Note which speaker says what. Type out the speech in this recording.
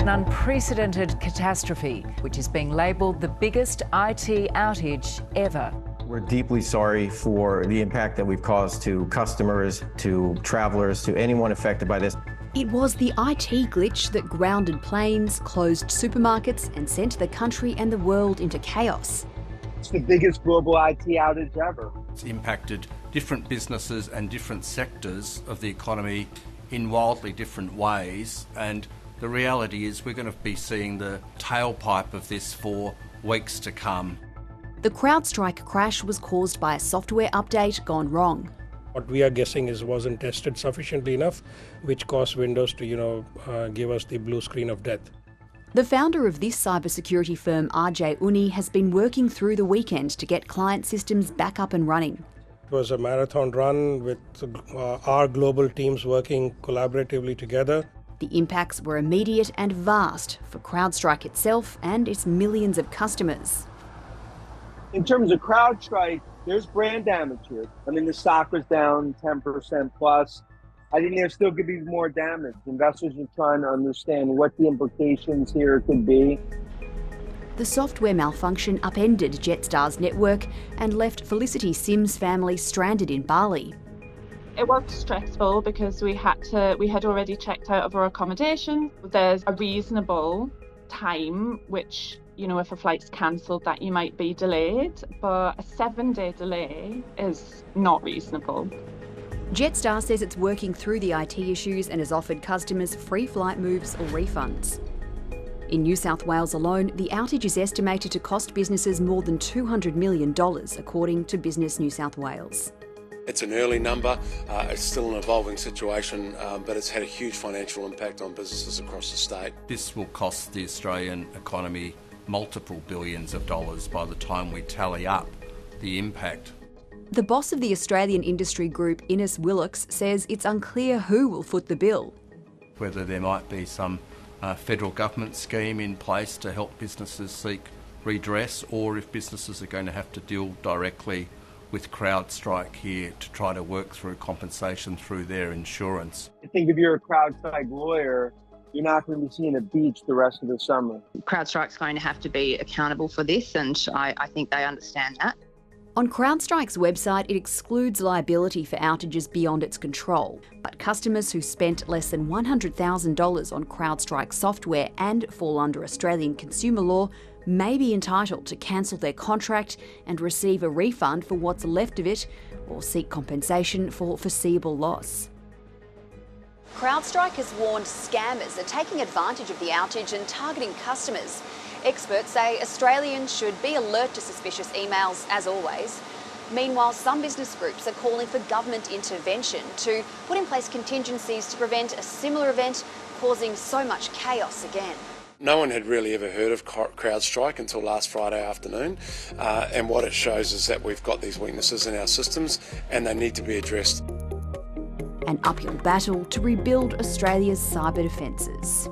Speaker 1: An unprecedented catastrophe, which is being labelled the biggest IT outage ever.
Speaker 2: We're deeply sorry for the impact that we've caused to customers, to travelers, to anyone affected by this.
Speaker 3: It was the IT glitch that grounded planes, closed supermarkets and sent the country and the world into chaos.
Speaker 4: It's the biggest global IT outage ever.
Speaker 5: It's impacted different businesses and different sectors of the economy in wildly different ways, and the reality is we're going to be seeing the tailpipe of this for weeks to come.
Speaker 3: The CrowdStrike crash was caused by a software update gone wrong.
Speaker 6: What we are guessing is wasn't tested sufficiently enough, which caused Windows to, give us the blue screen of death.
Speaker 3: The founder of this cybersecurity firm, RJ Uni, has been working through the weekend to get client systems back up and running.
Speaker 6: It was a marathon run with our global teams working collaboratively together.
Speaker 3: The impacts were immediate and vast for CrowdStrike itself and its millions of customers.
Speaker 4: In terms of CrowdStrike, there's brand damage here. I mean, the stock was down 10% plus. I think there still could be more damage. Investors are trying to understand what the implications here could be.
Speaker 3: The software malfunction upended Jetstar's network and left Felicity Sim's family stranded in Bali.
Speaker 7: It was stressful because we had already checked out of our accommodation. There's a reasonable time which, if a flight's cancelled, that you might be delayed, but a 7-day delay is not reasonable.
Speaker 3: Jetstar says it's working through the IT issues and has offered customers free flight moves or refunds. In New South Wales alone, the outage is estimated to cost businesses more than $200 million, according to Business New South Wales.
Speaker 8: It's an early number, it's still an evolving situation, but it's had a huge financial impact on businesses across the state.
Speaker 5: This will cost the Australian economy multiple billions of dollars by the time we tally up the impact.
Speaker 3: The boss of the Australian industry group, Innes Willocks, says it's unclear who will foot the bill.
Speaker 5: Whether there might be some federal government scheme in place to help businesses seek redress, or if businesses are going to have to deal directly with CrowdStrike here to try to work through compensation through their insurance.
Speaker 4: I think if you're a CrowdStrike lawyer, you're not going to be seeing a beach the rest of the summer.
Speaker 9: CrowdStrike's going to have to be accountable for this, and I think they understand that.
Speaker 3: On CrowdStrike's website, it excludes liability for outages beyond its control, but customers who spent less than $100,000 on CrowdStrike software and fall under Australian consumer law may be entitled to cancel their contract and receive a refund for what's left of it, or seek compensation for foreseeable loss.
Speaker 10: CrowdStrike has warned scammers are taking advantage of the outage and targeting customers. Experts say Australians should be alert to suspicious emails, as always. Meanwhile, some business groups are calling for government intervention to put in place contingencies to prevent a similar event causing so much chaos again.
Speaker 8: No one had really ever heard of CrowdStrike until last Friday afternoon, and what it shows is that we've got these weaknesses in our systems and they need to be addressed.
Speaker 3: An uphill battle to rebuild Australia's cyber defences.